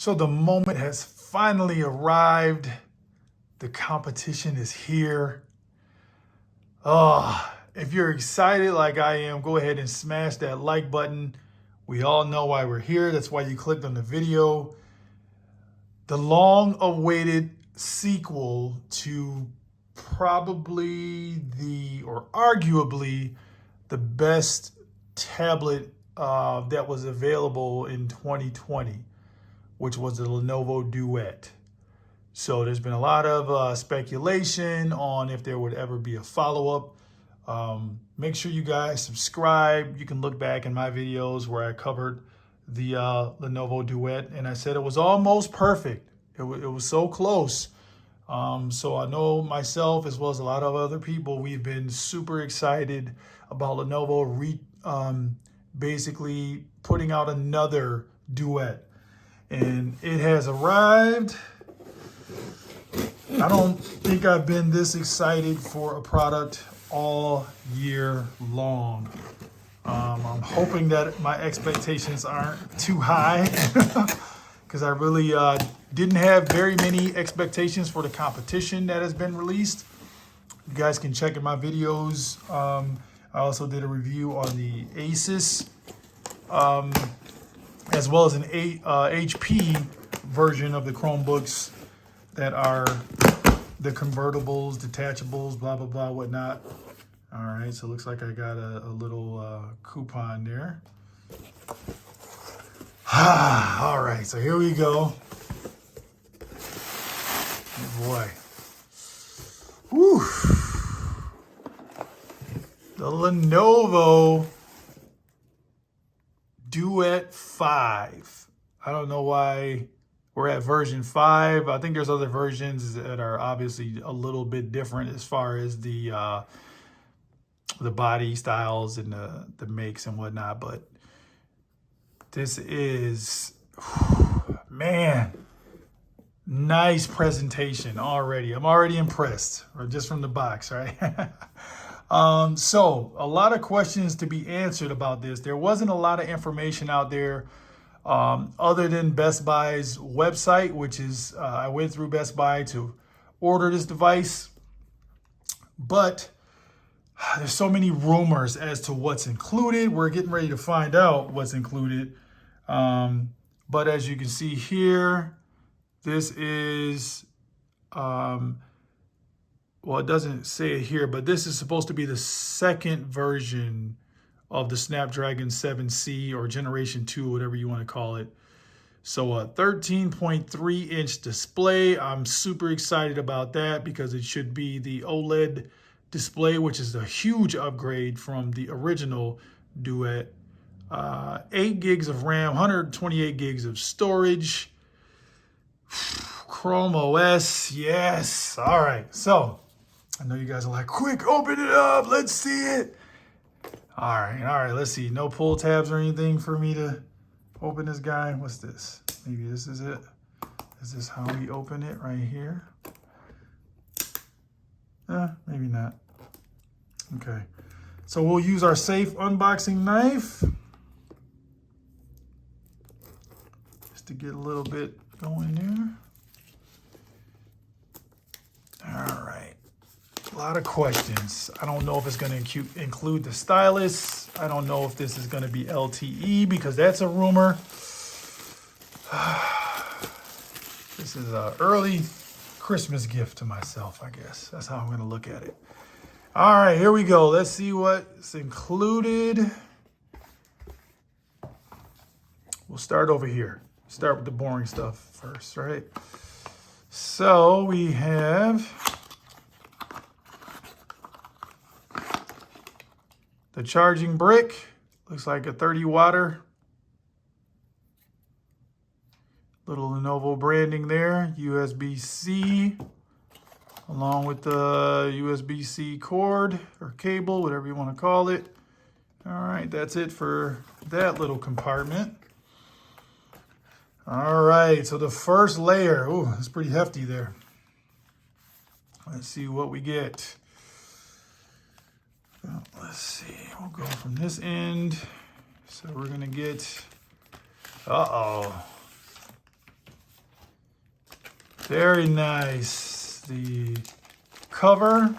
So the moment has finally arrived. The competition is here. If you're excited like I am, go ahead and smash that like button. We all know why we're here. That's why you clicked on the video. The long-awaited sequel to probably or arguably the best tablet that was available in 2020, which was the Lenovo Duet. So there's been a lot of speculation on if there would ever be a follow-up. Make sure you guys subscribe. You can look back in my videos where I covered the Lenovo Duet, and I said it was almost perfect. It was so close. So I know myself, as well as a lot of other people, we've been super excited about Lenovo basically putting out another Duet. And it has arrived. I don't think I've been this excited for a product all year long. I'm hoping that my expectations aren't too high because I really didn't have very many expectations for the competition that has been released. You guys can check in my videos. I also did a review on the Asus as well as an HP version of the Chromebooks that are the convertibles, detachables, blah, blah, blah, whatnot. All right, so it looks like I got a little coupon there. All right, so here we go. Oh boy. Whew. The Lenovo Duet 5. I don't know why we're at version 5. I think there's other versions that are obviously a little bit different as far as the body styles and the makes and whatnot. But this is, man, nice presentation already. I'm already impressed, or just from the box, right? So a lot of questions to be answered about this. There wasn't a lot of information out there other than Best Buy's website, which is, I went through Best Buy to order this device, but there's so many rumors as to what's included. We're getting ready to find out what's included. But as you can see here, this is, well, it doesn't say it here, but this is supposed to be the second version of the Snapdragon 7C or Generation 2, whatever you want to call it. So a 13.3-inch display. I'm super excited about that because it should be the OLED display, which is a huge upgrade from the original Duet. 8 gigs of RAM, 128 gigs of storage. Chrome OS, yes. All right, so I know you guys are like, quick, open it up, let's see it. All right, let's see. No pull tabs or anything for me to open this guy. What's this? Maybe this is it. Is this how we open it right here? Maybe not. Okay, so we'll use our safe unboxing knife just to get a little bit going there. All right, a lot of questions. I don't know if it's going to include the stylus. I don't know if this is going to be LTE because that's a rumor. This is an early Christmas gift to myself, I guess. That's how I'm going to look at it. All right, here we go. Let's see what's included. We'll start over here. Start with the boring stuff first, right? So we have the charging brick. Looks like a 30-watter. Little Lenovo branding there. USB-C, along with the USB-C cord or cable, whatever you want to call it. All right, that's it for that little compartment. All right, so the first layer, ooh, it's pretty hefty there. Let's see what we get. Let's see, we'll go from this end. So we're gonna get, Very nice. The cover.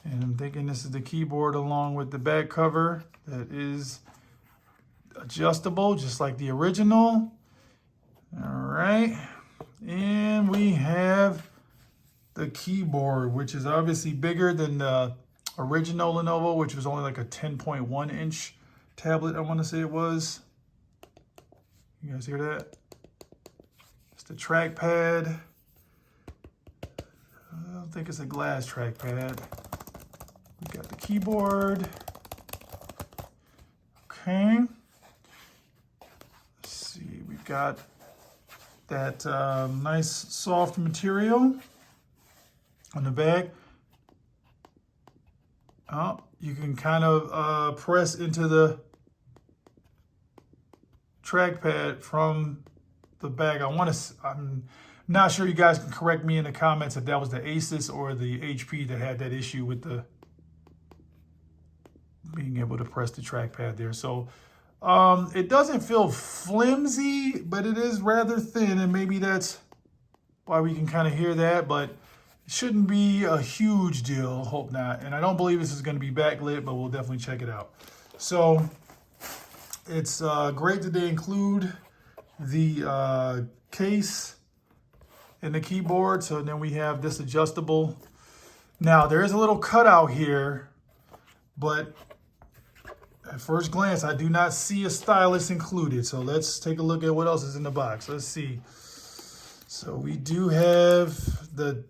And I'm thinking this is the keyboard along with the back cover that is adjustable, just like the original. All right. And we have the keyboard, which is obviously bigger than the original Lenovo, which was only like a 10.1 inch tablet, I want to say it was. You guys hear that? It's the trackpad. I don't think it's a glass trackpad. We got the keyboard. Okay. Let's see, we've got that nice soft material on the back. Oh, you can kind of press into the trackpad from the back. I'm not sure, you guys can correct me in the comments if that was the Asus or the HP that had that issue with the being able to press the trackpad there. So it doesn't feel flimsy, but it is rather thin, and maybe that's why we can kind of hear that, but it shouldn't be a huge deal. Hope not. And I don't believe this is going to be backlit, but we'll definitely check it out. So it's great that they include the case and the keyboard. So then we have this adjustable. Now there is a little cutout here, but at first glance, I do not see a stylus included. So let's take a look at what else is in the box. Let's see. So we do have the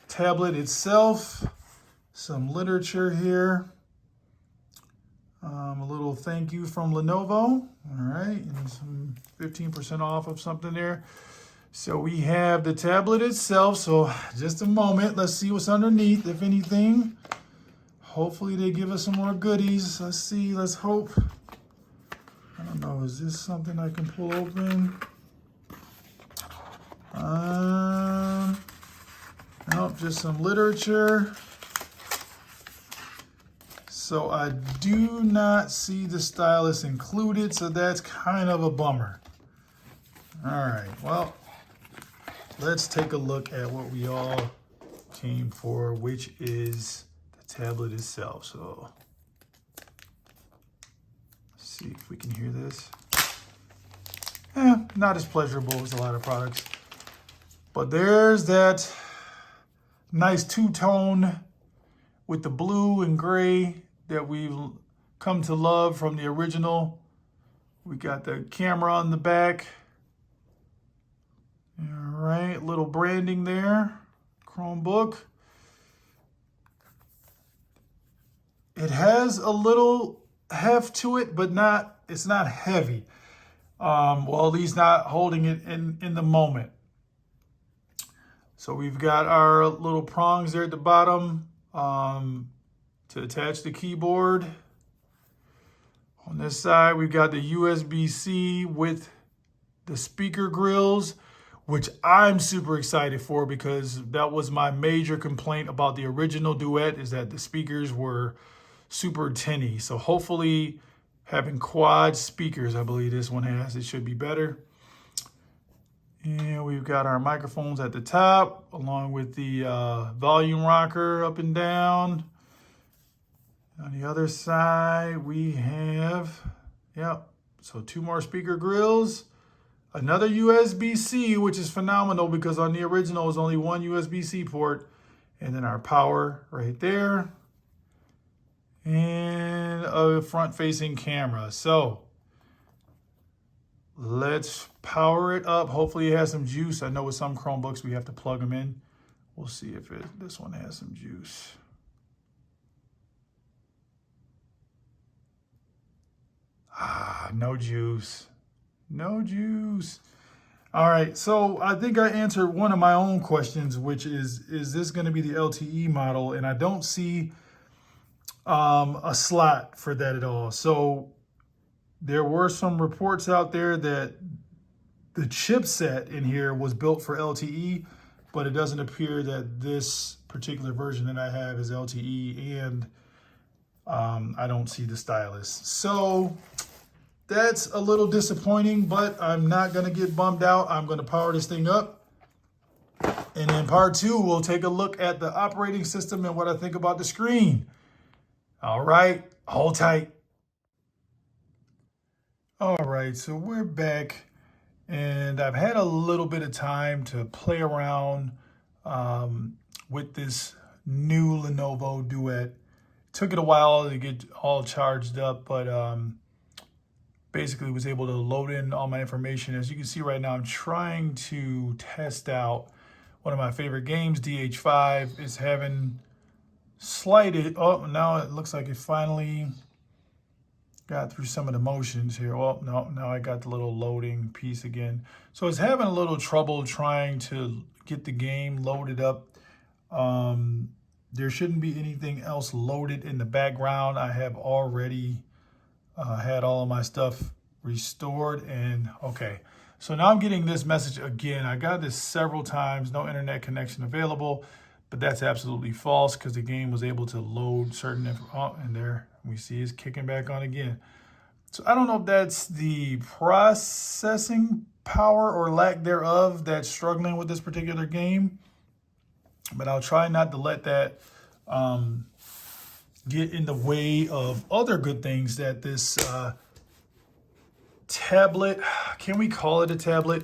tablet itself, some literature here, a little thank you from Lenovo. All right, and some 15% off of something there. So we have the tablet itself. So just a moment, let's see what's underneath, if anything. Hopefully they give us some more goodies. Let's see, let's hope. I don't know, is this something I can pull open? Nope, just some literature. So I do not see the stylus included, so that's kind of a bummer. All right, well, let's take a look at what we all came for, which is tablet itself. So let's see if we can hear this. Not as pleasurable as a lot of products, but there's that nice two-tone with the blue and gray that we've come to love from the original. We got the camera on the back. All right, little branding there, Chromebook. It has a little heft to it, but it's not heavy. Well, at least not holding it in the moment. So we've got our little prongs there at the bottom to attach the keyboard. On this side, we've got the USB-C with the speaker grills, which I'm super excited for because that was my major complaint about the original Duet, is that the speakers were super tinny. So hopefully having quad speakers, I believe this one has, it should be better. And we've got our microphones at the top, along with the volume rocker up and down. On the other side, we have, so 2 more speaker grills. Another USB-C, which is phenomenal because on the original it was only 1 USB-C port. And then our power right there. And a front-facing camera. So let's power it up. Hopefully it has some juice. I know with some Chromebooks we have to plug them in. We'll see if this one has some juice. No juice. No juice. All right, so I think I answered one of my own questions, which is this going to be the LTE model? And I don't see a slot for that at all. So there were some reports out there that the chipset in here was built for LTE, but it doesn't appear that this particular version that I have is LTE, and I don't see the stylus. So that's a little disappointing, but I'm not going to get bummed out. I'm going to power this thing up. And in part 2, we'll take a look at the operating system and what I think about the screen. All right, hold tight. All right, so we're back, and I've had a little bit of time to play around with this new Lenovo Duet. Took it a while to get all charged up, but basically was able to load in all my information. As you can see right now, I'm trying to test out one of my favorite games, DH5. Is having slight, oh, now it looks like it finally got through some of the motions here. Well, no, now I got the little loading piece again. So it's having a little trouble trying to get the game loaded up. There shouldn't be anything else loaded in the background. I have already had all of my stuff restored, and okay. So now I'm getting this message again. I got this several times, no internet connection available, but that's absolutely false because the game was able to load certain, and there we see it's kicking back on again. So I don't know if that's the processing power or lack thereof that's struggling with this particular game, but I'll try not to let that get in the way of other good things that this tablet, can we call it a tablet?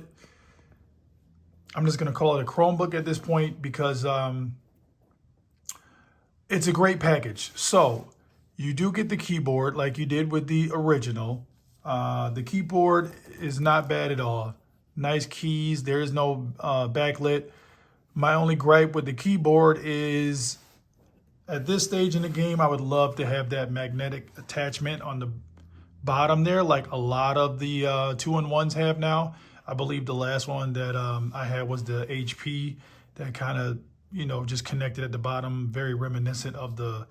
I'm just going to call it a Chromebook at this point because it's a great package. So you do get the keyboard like you did with the original. The keyboard is not bad at all. Nice keys. There is no backlit. My only gripe with the keyboard is at this stage in the game, I would love to have that magnetic attachment on the bottom there, like a lot of the 2-in-1s have now. I believe the last one that I had was the HP that kind of, you know, just connected at the bottom, very reminiscent of the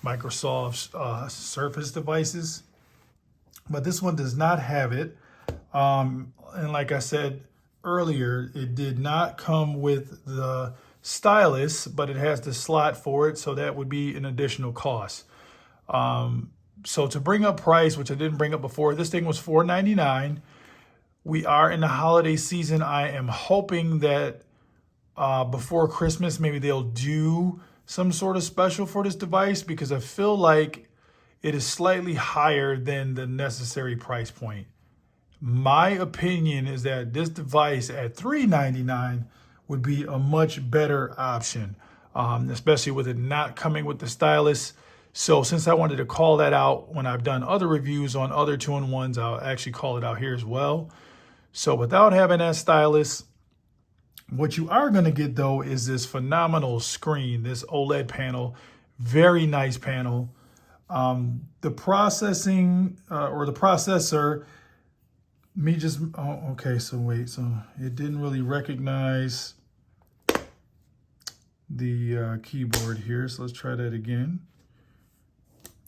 Microsoft's Surface devices. But this one does not have it. And like I said earlier, it did not come with the stylus, but it has the slot for it, so that would be an additional cost. So to bring up price, which I didn't bring up before, this thing was $499. We are in the holiday season. I am hoping that before Christmas, maybe they'll do some sort of special for this device because I feel like it is slightly higher than the necessary price point. My opinion is that this device at $399 would be a much better option, especially with it not coming with the stylus. So since I wanted to call that out when I've done other reviews on other 2-in-1s, I'll actually call it out here as well. So without having that stylus, what you are going to get though is this phenomenal screen, this OLED panel, very nice panel. The processing or the processor, okay, so wait, so it didn't really recognize the keyboard here. So let's try that again.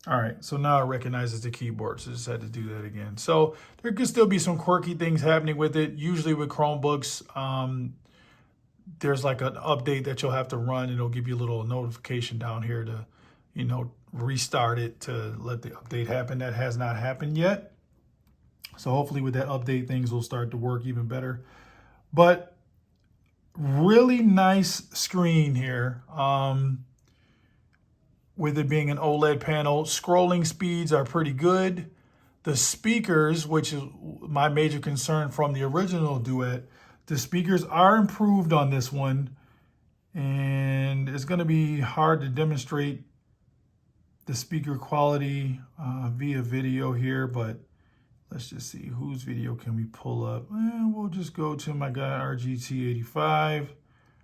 All right, so now it recognizes the keyboard, so just had to do that again. So there could still be some quirky things happening with it. Usually with Chromebooks, there's like an update that you'll have to run. It'll give you a little notification down here to, you know, restart it to let the update happen. That has not happened yet. So hopefully with that update, things will start to work even better. But really nice screen here. With it being an OLED panel, scrolling speeds are pretty good. The speakers, which is my major concern from the original Duet, the speakers are improved on this one. And it's going to be hard to demonstrate the speaker quality via video here, but let's just see whose video can we pull up. We'll just go to my guy RGT85.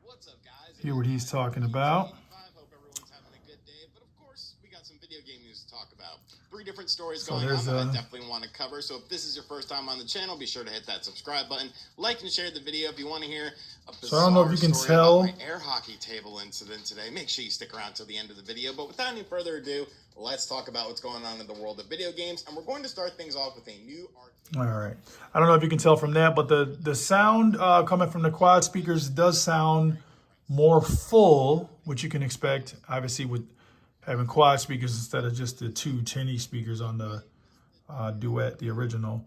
What's up, guys? Hear what he's talking about. Hope everyone's having a good day. But of course, we got some video game news to talk about. 3 different stories going on that I definitely want to cover. So if this is your first time on the channel, be sure to hit that subscribe button, like and share the video. If you want to hear a bizarre I don't know if you can tell my air hockey table incident today, make sure you stick around till the end of the video. But without any further ado, let's talk about what's going on in the world of video games. And we're going to start things off with a new arcade. All right. I don't know if you can tell from that, but the sound coming from the quad speakers does sound more full, which you can expect, obviously, with having quad speakers instead of just the 2 tinny speakers on the Duet, the original.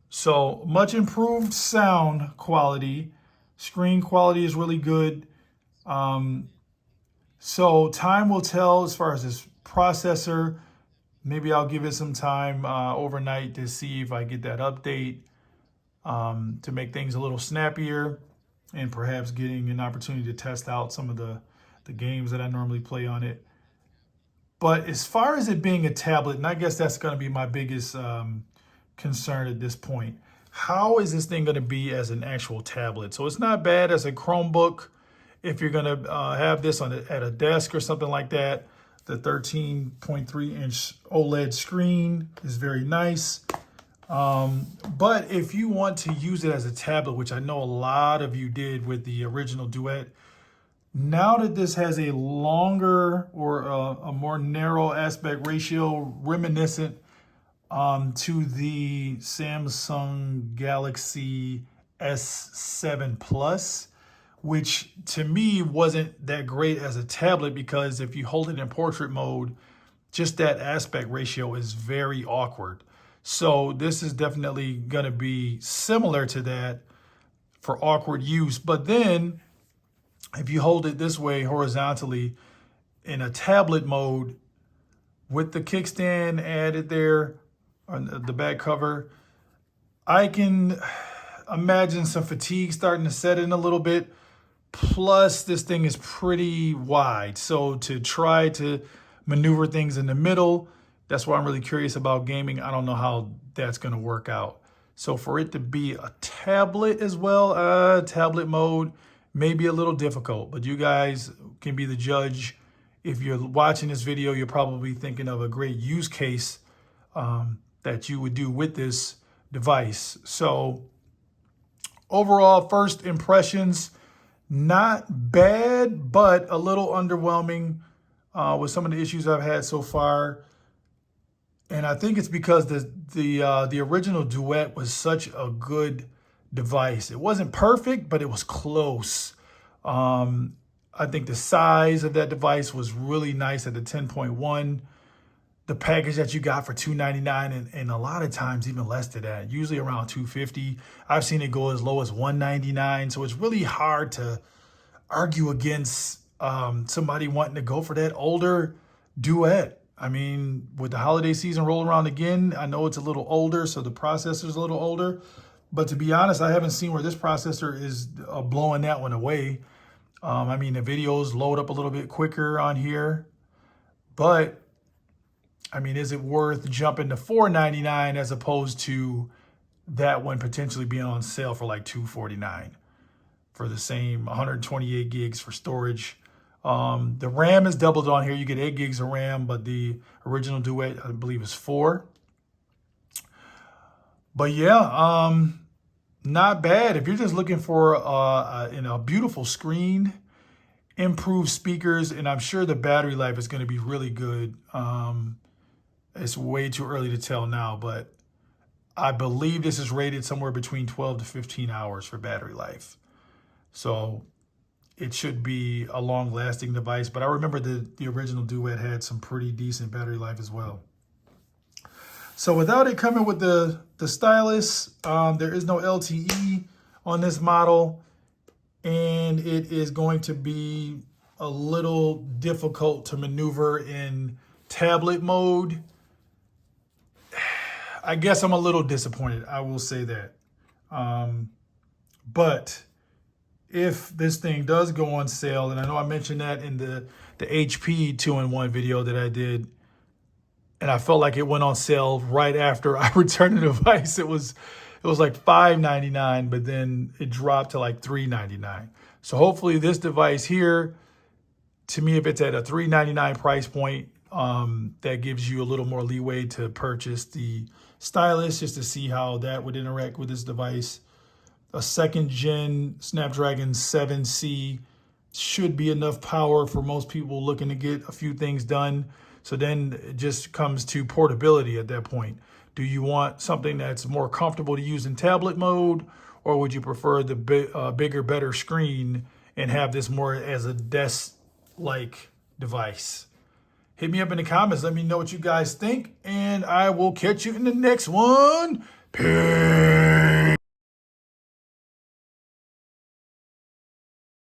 So much improved sound quality. Screen quality is really good. So time will tell as far as this processor. Maybe I'll give it some time overnight to see if I get that update to make things a little snappier, and perhaps getting an opportunity to test out some of the games that I normally play on it. But as far as it being a tablet, and I guess that's going to be my biggest concern at this point, how is this thing going to be as an actual tablet? So it's not bad as a Chromebook if you're going to have this at a desk or something like that. The 13.3-inch OLED screen is very nice. But if you want to use it as a tablet, which I know a lot of you did with the original Duet, now that this has a longer or a more narrow aspect ratio reminiscent to the Samsung Galaxy S7 Plus, which to me wasn't that great as a tablet, because if you hold it in portrait mode, just that aspect ratio is very awkward. So this is definitely going to be similar to that for awkward use. But then if you hold it this way horizontally in a tablet mode with the kickstand added there on the back cover, I can imagine some fatigue starting to set in a little bit. Plus, this thing is pretty wide. So to try to maneuver things in the middle, that's why I'm really curious about gaming. I don't know how that's going to work out. So for it to be a tablet as well, tablet mode may be a little difficult, but you guys can be the judge. If you're watching this video, you're probably thinking of a great use case that you would do with this device. So overall, first impressions, not bad, but a little underwhelming with some of the issues I've had so far. And I think it's because the original Duet was such a good device. It wasn't perfect, but it was close. I think the size of that device was really nice at the 10.1. The package that you got for $299, and a lot of times even less than that, usually around $250. I've seen it go as low as $199. So it's really hard to argue against somebody wanting to go for that older Duet. I mean, with the holiday season rolling around again, I know it's a little older, so the processor's a little older. But to be honest, I haven't seen where this processor is blowing that one away. I mean, the videos load up a little bit quicker on here. But, I mean, is it worth jumping to $499 as opposed to that one potentially being on sale for like $249 for the same 128 gigs for storage? The RAM is doubled on here. You get 8 gigs of RAM, but the original Duet, I believe, is 4. But yeah, not bad. If you're just looking for a beautiful screen, improved speakers, and I'm sure the battery life is going to be really good. It's way too early to tell now, but I believe this is rated somewhere between 12 to 15 hours for battery life. So it should be a long-lasting device, but I remember the original Duet had some pretty decent battery life as well. So without it coming with the stylus, there is no LTE on this model, and it is going to be a little difficult to maneuver in tablet mode. I guess I'm a little disappointed, I will say that. But if this thing does go on sale, and I know I mentioned that in the HP 2-in-1 video that I did, and I felt like it went on sale right after I returned the device. It was like $5.99, but then it dropped to like $3.99. So hopefully this device here, to me, if it's at a $3.99 price point, that gives you a little more leeway to purchase the stylus just to see how that would interact with this device. A second gen Snapdragon 7C should be enough power for most people looking to get a few things done. So then it just comes to portability at that point. Do you want something that's more comfortable to use in tablet mode, or would you prefer the bigger, better screen and have this more as a desk-like device? Hit me up in the comments. Let me know what you guys think. And I will catch you in the next one. Peace.